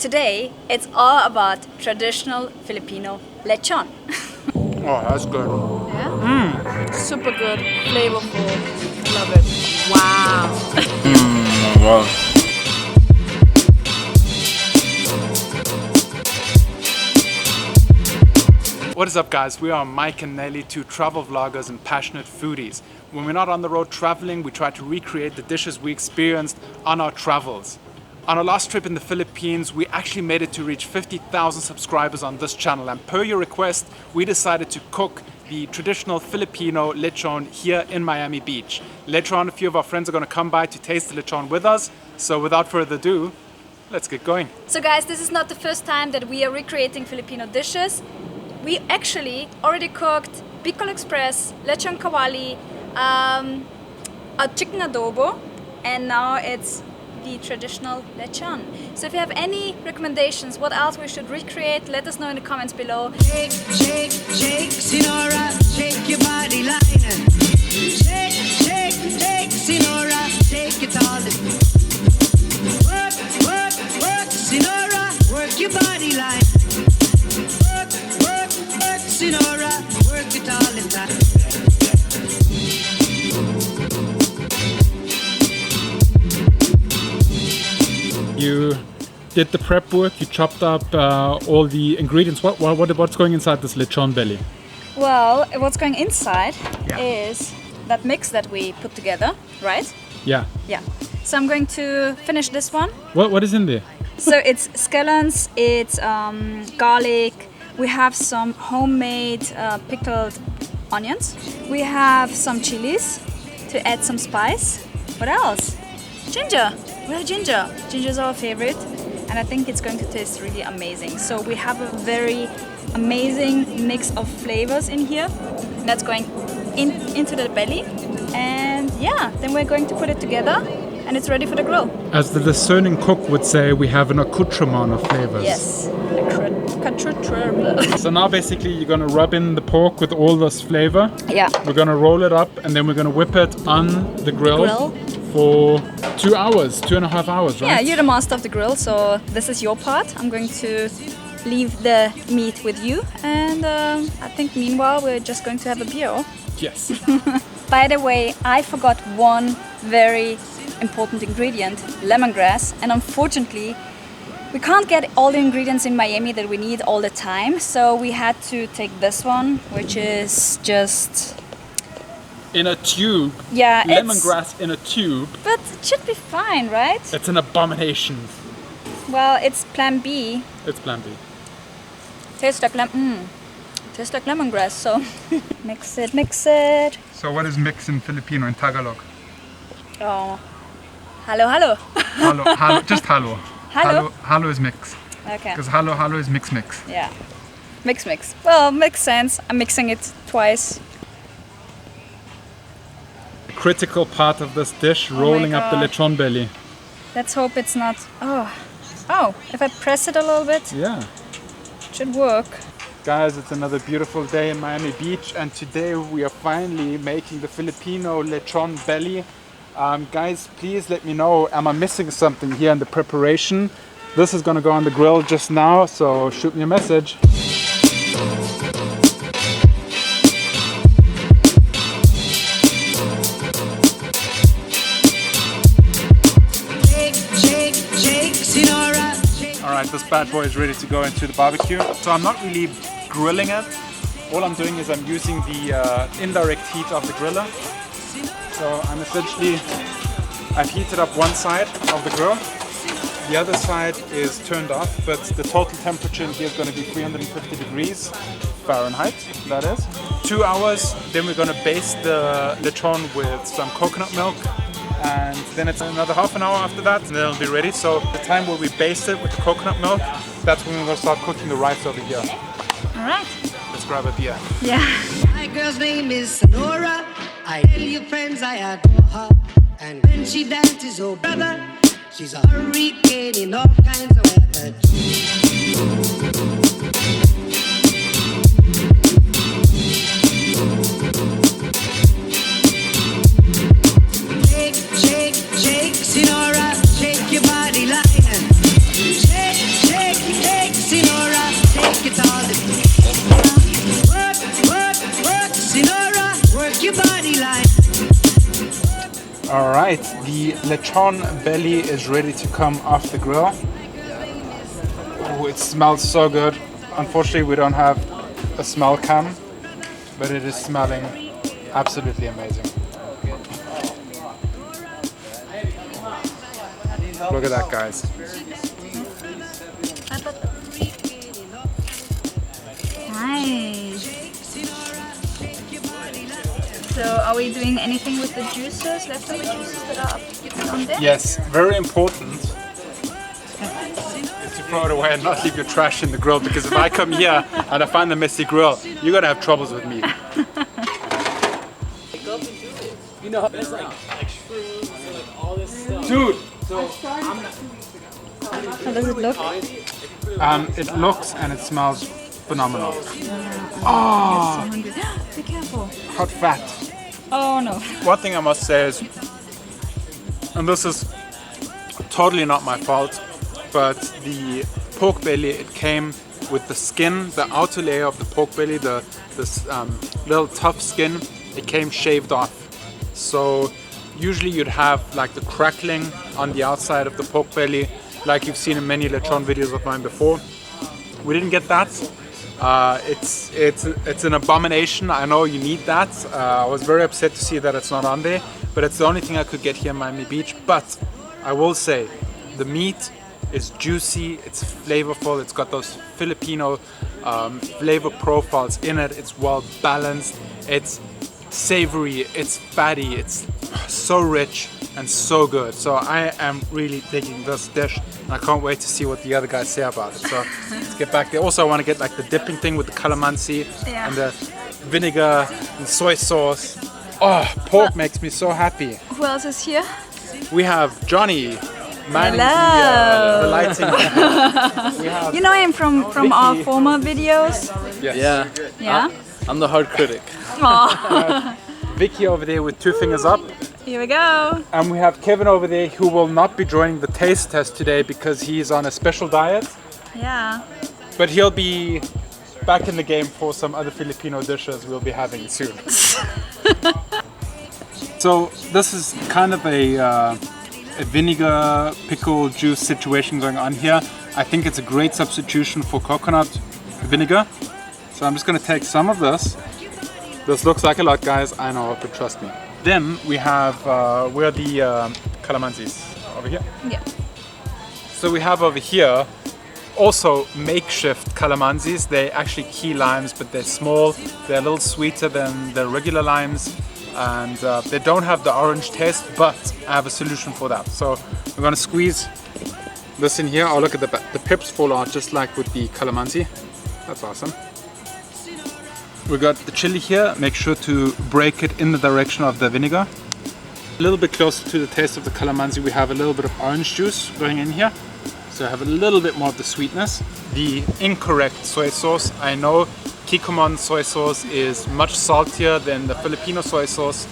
today it's all about traditional Filipino lechon. Oh, that's good. Yeah? Super good, flavorful. Love it. Wow. Wow. What is up, guys? We are Mike and Nelly, two travel vloggers and passionate foodies. When we're not on the road traveling, we try to recreate the dishes we experienced on our travels. On our last trip in the Philippines, we actually made it to reach 50,000 subscribers on this channel, and per your request, we decided to cook the traditional Filipino lechon here in Miami Beach. Later on, a few of our friends are going to come by to taste the lechon with us, so without further ado, let's get going. So guys, this is not the first time that we are recreating Filipino dishes. We actually already cooked Bicol Express, lechon kawali, a chicken adobo, and now it's the traditional lechon. So if you have any recommendations, what else we should recreate, let us know in the comments below. Shake, shake, shake, Sinora, shake your body line. Shake, shake, shake, Sinora, shake it all. Work, work, work, Sinora, work your body line. Work, work, work, Sinora, work it all the time. You did the prep work, you chopped up all the ingredients. What's going inside this lechon belly? Well, what's going inside Yeah. is that mix that we put together, right? Yeah. Yeah. So I'm going to finish this one. What is in there? So it's scallions, it's garlic, we have some homemade pickled onions, we have some chilies to add some spice. What else? Ginger. We have ginger. Ginger is our favorite, and I think it's going to taste really amazing. So we have a very amazing mix of flavors in here that's going into the belly, and yeah, then we're going to put it together and it's ready for the grill. As the discerning cook would say, we have an accoutrement of flavors. Yes. So now basically you're gonna rub in the pork with all this flavor. Yeah. We're gonna roll it up and then we're gonna whip it on the grill. For 2 hours, 2.5 hours, right? Yeah, you're the master of the grill, so this is your part. I'm going to leave the meat with you, and I think meanwhile we're just going to have a beer. Yes. By the way, I forgot one very important ingredient, lemongrass, and unfortunately we can't get all the ingredients in Miami that we need all the time, so we had to take this one, which is just... in a tube. Yeah, lemongrass in a tube. But it should be fine, right? It's an abomination. Well, it's plan B. It's plan B. Tastes like tastes like lemongrass, so mix it, mix it. So what is mix in Filipino, in Tagalog? Oh, halo, halo. Halo, just halo. Halo? Halo is mix. Okay. Because halo is mix. Yeah, mix. Well, makes sense. I'm mixing it twice. Critical part of this dish, Oh rolling up the God. lechon belly. Let's hope it's not. Oh! If I press it a little bit, Yeah. it should work. Guys, it's another beautiful day in Miami Beach, and today we are finally making the Filipino lechon belly. Guys, please let me know, am I missing something here in the preparation? This is gonna go on the grill just now, so shoot me a message. Shake, shake, shake, Sinora, shake. Alright, this bad boy is ready to go into the barbecue. So I'm not really grilling it. All I'm doing is I'm using the indirect heat of the griller. So I'm essentially, I've heated up one side of the grill. The other side is turned off, but the total temperature in here is going to be 350 degrees Fahrenheit, that is. 2 hours, then we're going to baste the lechon with some coconut milk. And then it's another half an hour after that, and then it'll be ready. So the time where we baste it with the coconut milk, that's when we're going to start cooking the rice over here. All right. Let's grab a beer. Yeah. My girl's name is Sonora. I tell you friends I adore her. And when she dances, oh brother, she's a hurricane in all kinds of weather. Shake, shake, shake, Sinora, shake your body line. Shake, shake. Right, the lechon belly is ready to come off the grill. Oh, it smells so good. Unfortunately, we don't have a smell cam, but it is smelling absolutely amazing. Look at that, guys. Nice. So are we doing anything with the juices, leftover juices that are on there? Yes, very important is to throw it away and not leave your trash in the grill, because if I come here and I find a messy grill, you're gonna have troubles with me. You know, there's like shrooms and like all this stuff. Dude! How does it look? It looks and it smells phenomenal. Oh, be careful. Hot fat. Oh no. One thing I must say is, and this is totally not my fault, but the pork belly, it came with the skin, the outer layer of the pork belly, this little tough skin, it came shaved off. So usually you'd have like the crackling on the outside of the pork belly, like you've seen in many lechon videos of mine before. We didn't get that. It's an abomination. I know you need that. I was very upset to see that it's not on there, but it's the only thing I could get here in Miami Beach. But I will say, the meat is juicy, it's flavorful, it's got those Filipino flavor profiles in it, it's well balanced, it's savory, it's fatty, it's so rich and so good. So I am really digging this dish, and I can't wait to see what the other guys say about it. So let's get back there. Also, I want to get like the dipping thing with the calamansi and the vinegar and soy sauce. Oh, pork makes me so happy. Who else is here? We have Johnny manning the lighting. We have You know him from our former videos? yes. Yeah. Yeah? I'm the hard critic. Aw. Vicky over there with 2 fingers up. Here we go. And we have Kevin over there who will not be joining the taste test today because he's on a special diet. Yeah. But he'll be back in the game for some other Filipino dishes we'll be having soon. So this is kind of a vinegar pickle juice situation going on here. I think it's a great substitution for coconut vinegar. So I'm just going to take some of this. This looks like a lot, guys. I know, but trust me. Then we have where the calamansis over here. Yeah. So we have over here also makeshift calamansis. They're actually key limes, but they're small. They're a little sweeter than the regular limes, and they don't have the orange taste, but I have a solution for that. So we're gonna squeeze this in here. Oh, look at the pips fall out just like with the calamansi. That's awesome. We got the chili here. Make sure to break it in the direction of the vinegar. A little bit closer to the taste of the calamansi, we have a little bit of orange juice going in here. So I have a little bit more of the sweetness. The incorrect soy sauce. I know Kikkoman soy sauce is much saltier than the Filipino soy sauce.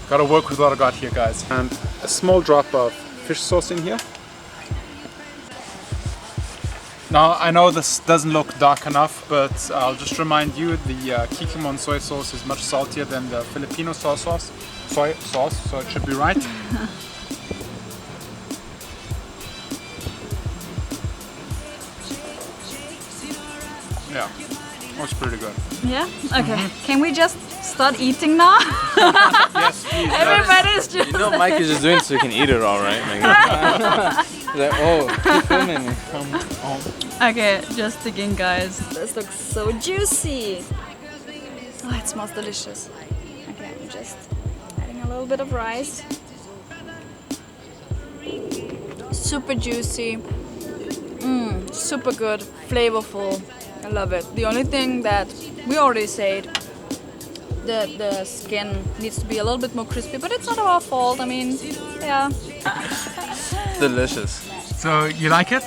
Gotta work with what I got here, guys. And a small drop of fish sauce in here. Now, I know this doesn't look dark enough, but I'll just remind you the Kikkoman soy sauce is much saltier than the Filipino soy sauce, so it should be right. Yeah, that's pretty good. Yeah? Okay. Can we just start eating now? Yes, please. Everybody's just... You know, Mike is just doing it so he can eat it all, right? Like, he's like, oh, keep filming. Okay, just again, guys. This looks so juicy. Oh, it smells delicious. Okay, I'm just adding a little bit of rice. Super juicy. Super good, flavorful. I love it. The only thing that we already said, the skin needs to be a little bit more crispy, but it's not our fault. I mean, yeah. Delicious. So you like it?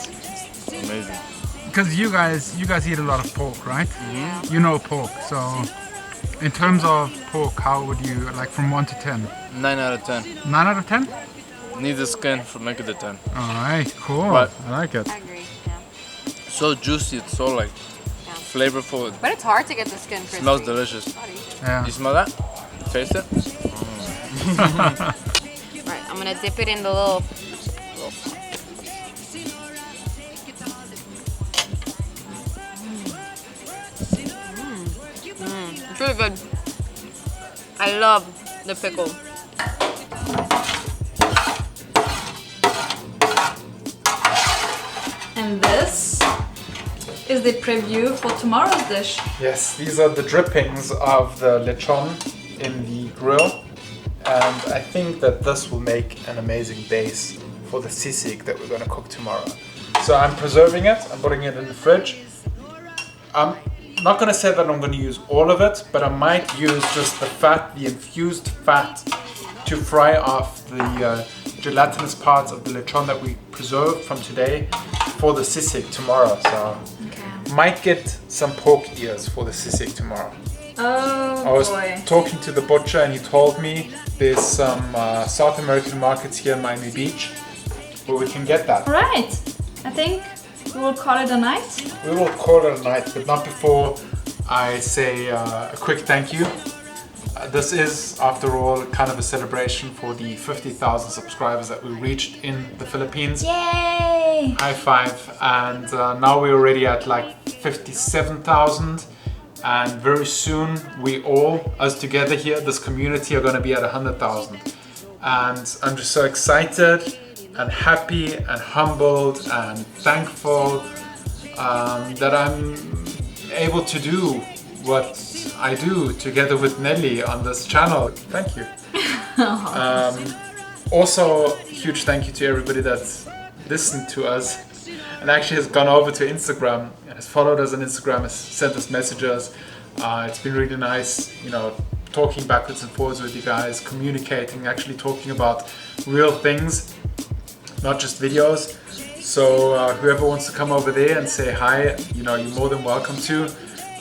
Amazing. Because you guys eat a lot of pork, right? Mm-hmm. You know pork. So in terms of pork, how would you, like from 1 to 10? 9 out of 10. 9 out of 10? Need the skin for make it a 10. Alright, cool. But- I like it. I agree, yeah. So juicy, it's so like flavorful. It But it's hard to get the skin crispy. smells delicious. Yeah. You smell that? Taste it? I'm gonna dip it in the little. It's really good. I love the pickle. And this is the preview for tomorrow's dish. Yes, these are the drippings of the lechon in the grill. And I think that this will make an amazing base for the sisig that we're going to cook tomorrow. So I'm preserving it, I'm putting it in the fridge. I'm not going to say that I'm going to use all of it, but I might use just the fat, the infused fat, to fry off the gelatinous parts of the lechon that we preserved from today for the sisig tomorrow. So might get some pork ears for the sisig tomorrow. Oh, I was boy. talking to the butcher and he told me there's some South American markets here in Miami Beach where we can get that. Alright, I think we will call it a night. We will call it a night, but not before I say a quick thank you. This is, after all, kind of a celebration for the 50,000 subscribers that we reached in the Philippines. Yay! High five. And now we're already at like 57,000. And very soon we all, us together here, this community, are going to be at 100,000. And I'm just so excited and happy and humbled and thankful that I'm able to do what I do together with Nelly on this channel. Thank you. Also, huge thank you to everybody that's listened to us and actually has gone over to Instagram, has followed us on Instagram, has sent us messages. It's been really nice, you know, talking backwards and forwards with you guys, communicating, actually talking about real things, not just videos. So whoever wants to come over there and say hi, you know, you're more than welcome to.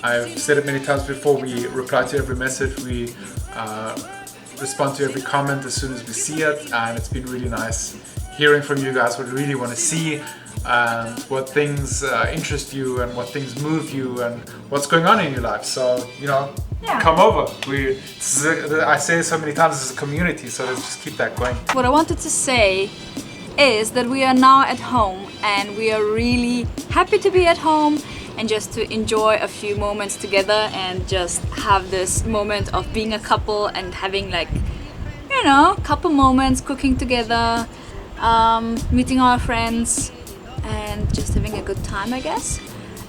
I've said it many times before, we reply to every message, we respond to every comment as soon as we see it, and it's been really nice hearing from you guys what you really want to see, and what things interest you and what things move you and what's going on in your life. So, you know, come over. I say it so many times, it's a community, so let's just keep that going. What I wanted to say is that we are now at home and we are really happy to be at home and just to enjoy a few moments together and just have this moment of being a couple and having, like, you know, couple moments, cooking together, meeting our friends and just having a good time, I guess.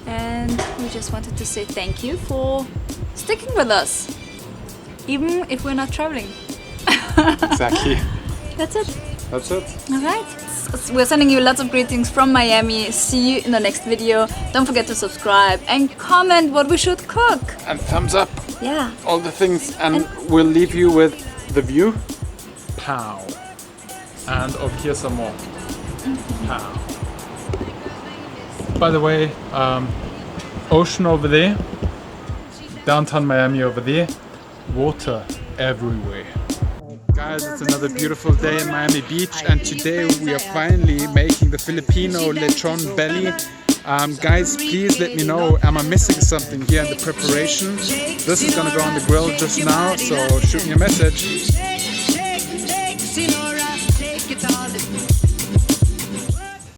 And we just wanted to say thank you for sticking with us, even if we're not traveling. Exactly. That's it. That's it. Alright. We're sending you lots of greetings from Miami. See you in the next video. Don't forget to subscribe and comment what we should cook. And thumbs up. Yeah. All the things. And we'll leave you with the view. Pow. And over here some more. Pow. By the way, ocean over there. Downtown Miami over there. Water everywhere. Guys, it's another beautiful day in Miami Beach, and today we are finally making the Filipino lechon belly. Guys, please let me know, am I missing something here in the preparation? This is gonna go on the grill just now, so shoot me a message.